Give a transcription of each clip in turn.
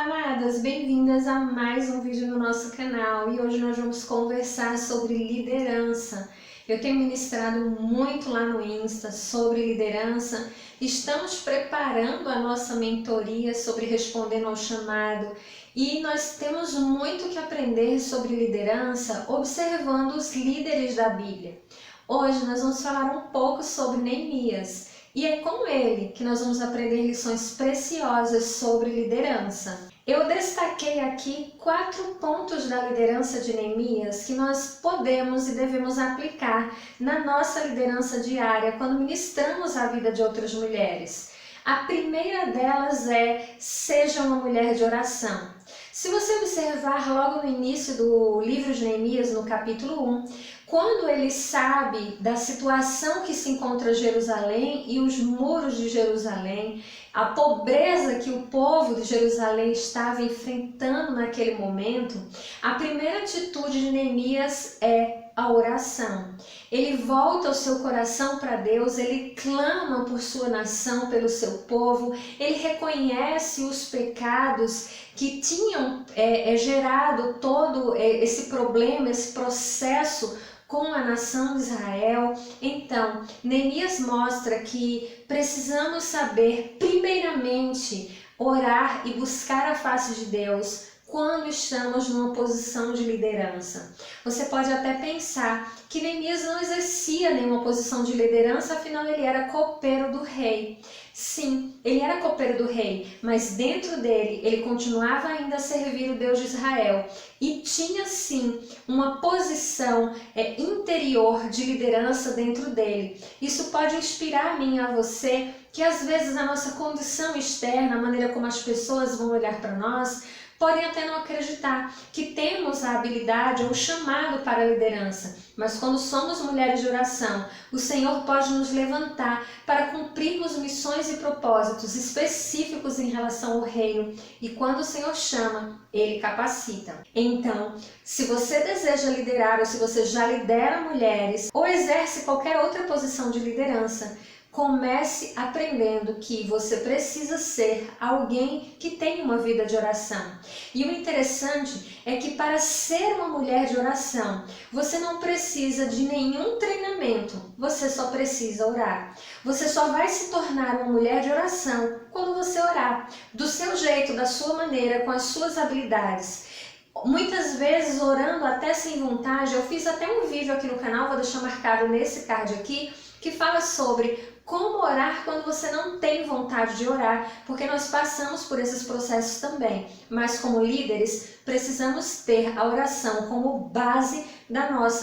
Amadas, bem-vindas a mais um vídeo no nosso canal e hoje nós vamos conversar sobre liderança. Eu tenho ministrado muito lá no Insta sobre liderança, estamos preparando a nossa mentoria sobre respondendo ao chamado e nós temos muito que aprender sobre liderança observando os líderes da Bíblia. Hoje nós vamos falar um pouco sobre Neemias. E é com ele que nós vamos aprender lições preciosas sobre liderança. Eu destaquei aqui 4 pontos da liderança de Neemias que nós podemos e devemos aplicar na nossa liderança diária quando ministramos a vida de outras mulheres. A primeira delas é: seja uma mulher de oração. Se você observar logo no início do livro de Neemias, no capítulo 1, quando ele sabe da situação que se encontra Jerusalém e os muros de Jerusalém, a pobreza que o povo de Jerusalém estava enfrentando naquele momento, a primeira atitude de Neemias é a oração. Ele volta o seu coração para Deus, ele clama por sua nação, pelo seu povo, ele reconhece os pecados que tinham gerado todo esse problema, esse processo com a nação de Israel. Então, Neemias mostra que precisamos saber, primeiramente, orar e buscar a face de Deus quando estamos numa posição de liderança. Você pode até pensar que Neemias não exercia nenhuma posição de liderança, afinal ele era copeiro do rei. Sim, ele era copeiro do rei, mas dentro dele ele continuava ainda a servir o Deus de Israel e tinha sim uma posição interior de liderança dentro dele. Isso pode inspirar a mim e a você que às vezes a nossa condição externa, a maneira como as pessoas vão olhar para nós, podem até não acreditar que temos a habilidade ou o chamado para a liderança, mas quando somos mulheres de oração, o Senhor pode nos levantar para cumprirmos missões e propósitos específicos em relação ao reino, e quando o Senhor chama, Ele capacita. Então, se você deseja liderar ou se você já lidera mulheres ou exerce qualquer outra posição de liderança, comece aprendendo que você precisa ser alguém que tem uma vida de oração. E o interessante é que para ser uma mulher de oração, você não precisa de nenhum treinamento, você só precisa orar. Você só vai se tornar uma mulher de oração quando você orar, do seu jeito, da sua maneira, com as suas habilidades. Muitas vezes orando até sem vontade. Eu fiz até um vídeo aqui no canal, vou deixar marcado nesse card aqui, que fala sobre como orar quando você não tem vontade de orar, porque nós passamos por esses processos também. Mas como líderes, precisamos ter a oração como base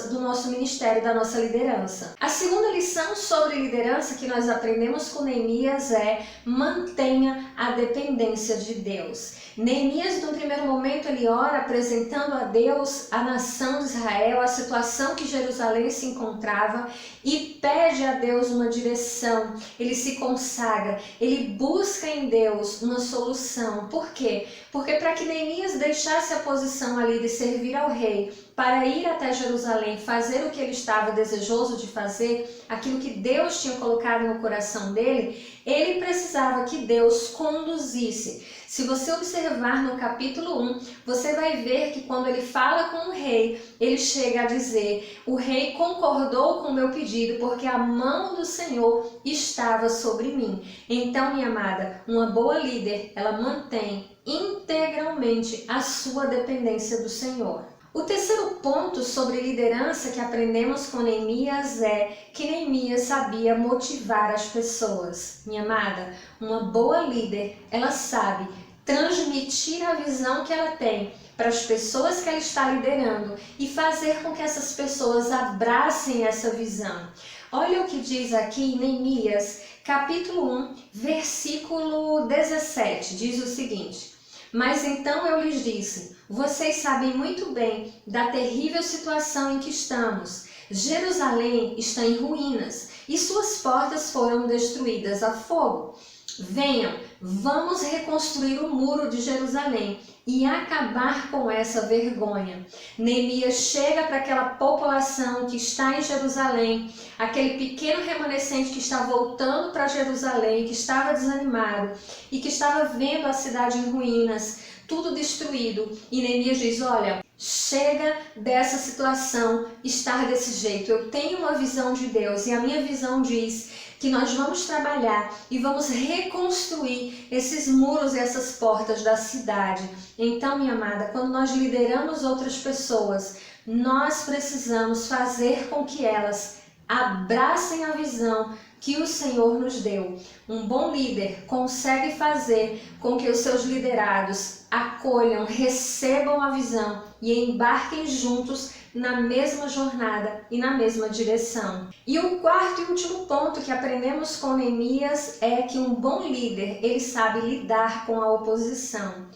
do nosso ministério, da nossa liderança. A segunda lição sobre liderança que nós aprendemos com Neemias é: mantenha a dependência de Deus. Neemias, no primeiro momento, ele ora apresentando a Deus a nação de Israel, a situação que Jerusalém se encontrava, e pede a Deus uma direção. Ele se consagra, ele busca em Deus uma solução. Por quê? Porque para que Neemias deixasse a posição ali de servir ao rei, para ir até Jerusalém, fazer o que ele estava desejoso de fazer, aquilo que Deus tinha colocado no coração dele, ele precisava que Deus conduzisse. Se você observar no capítulo 1, você vai ver que quando ele fala com o rei, ele chega a dizer: o rei concordou com o meu pedido, porque a mão do Senhor estava sobre mim. Então, minha amada, uma boa líder, ela mantém integralmente a sua dependência do Senhor. O terceiro ponto sobre liderança que aprendemos com Neemias é que Neemias sabia motivar as pessoas. Minha amada, uma boa líder, ela sabe transmitir a visão que ela tem para as pessoas que ela está liderando e fazer com que essas pessoas abracem essa visão. Olha o que diz aqui em Neemias, capítulo 1, versículo 17, diz o seguinte: mas então eu lhes disse: vocês sabem muito bem da terrível situação em que estamos. Jerusalém está em ruínas e suas portas foram destruídas a fogo. Venham, vamos reconstruir o muro de Jerusalém e acabar com essa vergonha. Neemias chega para aquela população que está em Jerusalém, aquele pequeno remanescente que está voltando para Jerusalém, que estava desanimado e que estava vendo a cidade em ruínas. tudo destruído. E Neemias diz, olha, chega dessa situação estar desse jeito. Eu tenho uma visão de Deus e a minha visão diz que nós vamos trabalhar e vamos reconstruir esses muros e essas portas da cidade. Então, minha amada, quando nós lideramos outras pessoas, nós precisamos fazer com que elas abracem a visão que o Senhor nos deu. Um bom líder consegue fazer com que os seus liderados acolham, recebam a visão e embarquem juntos na mesma jornada e na mesma direção. E o quarto e último ponto que aprendemos com Neemias é que um bom líder, ele sabe lidar com a oposição.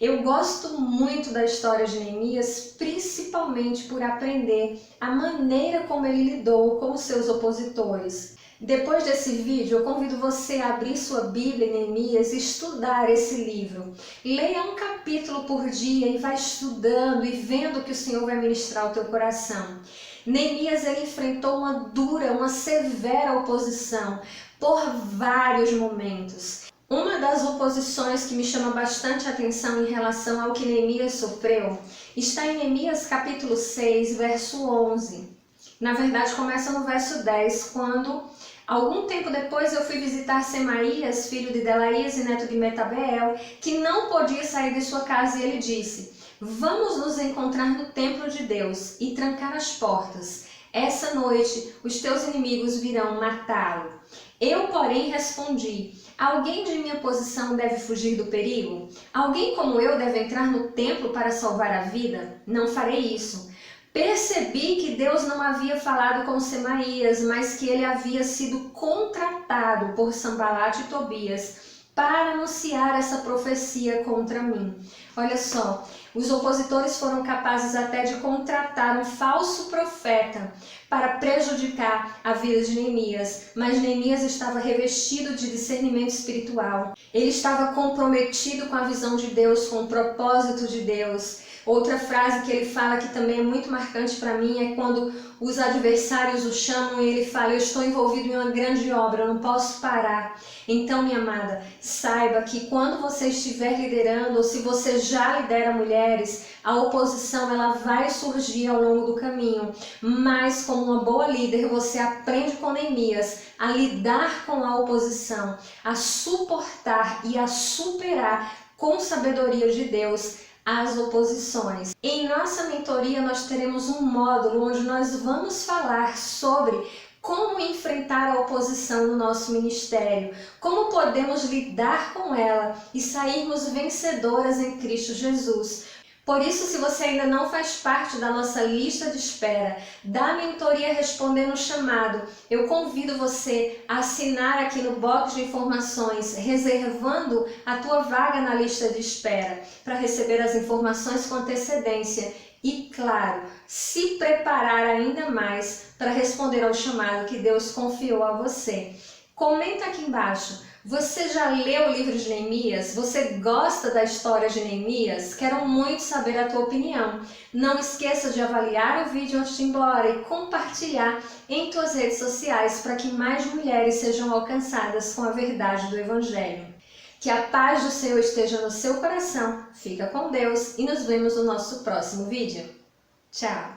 Eu gosto muito da história de Neemias, principalmente por aprender a maneira como ele lidou com os seus opositores. Depois desse vídeo, eu convido você a abrir sua Bíblia em Neemias e estudar esse livro. Leia um capítulo por dia e vá estudando e vendo que o Senhor vai ministrar ao teu coração. Neemias, ele enfrentou uma dura, uma severa oposição por vários momentos. Uma das oposições que me chama bastante atenção em relação ao que Neemias sofreu está em Neemias capítulo 6, verso 11. Na verdade, começa no verso 10, quando, algum tempo depois, eu fui visitar Semaías, filho de Delaías e neto de Metabeel, que não podia sair de sua casa, e ele disse, vamos nos encontrar no templo de Deus e trancar as portas. Essa noite, os teus inimigos virão matá-lo. Eu, porém, respondi, alguém de minha posição deve fugir do perigo? Alguém como eu deve entrar no templo para salvar a vida? Não farei isso. Percebi que Deus não havia falado com Semaías, mas que ele havia sido contratado por Sanbalate e Tobias para anunciar essa profecia contra mim. Olha só, os opositores foram capazes até de contratar um falso profeta para prejudicar a vida de Neemias, mas Neemias estava revestido de discernimento espiritual. Ele estava comprometido com a visão de Deus, com o propósito de Deus. Outra frase que ele fala que também é muito marcante para mim é quando os adversários o chamam e ele fala, eu estou envolvido em uma grande obra, eu não posso parar. Então, minha amada, saiba que quando você estiver liderando, ou se você já lidera mulheres, a oposição ela vai surgir ao longo do caminho. Mas, como uma boa líder, você aprende com Neemias a lidar com a oposição, a suportar e a superar com sabedoria de Deus as oposições. Em nossa mentoria nós teremos um módulo onde nós vamos falar sobre como enfrentar a oposição no nosso ministério, como podemos lidar com ela e sairmos vencedoras em Cristo Jesus. Por isso, se você ainda não faz parte da nossa lista de espera da mentoria Respondendo o Chamado, eu convido você a assinar aqui no box de informações, reservando a tua vaga na lista de espera, para receber as informações com antecedência e, claro, se preparar ainda mais para responder ao chamado que Deus confiou a você. Comenta aqui embaixo. Você já leu o livro de Neemias? Você gosta da história de Neemias? Quero muito saber a tua opinião. Não esqueça de avaliar o vídeo antes de ir embora e compartilhar em tuas redes sociais para que mais mulheres sejam alcançadas com a verdade do Evangelho. Que a paz do Senhor esteja no seu coração. Fica com Deus e nos vemos no nosso próximo vídeo. Tchau!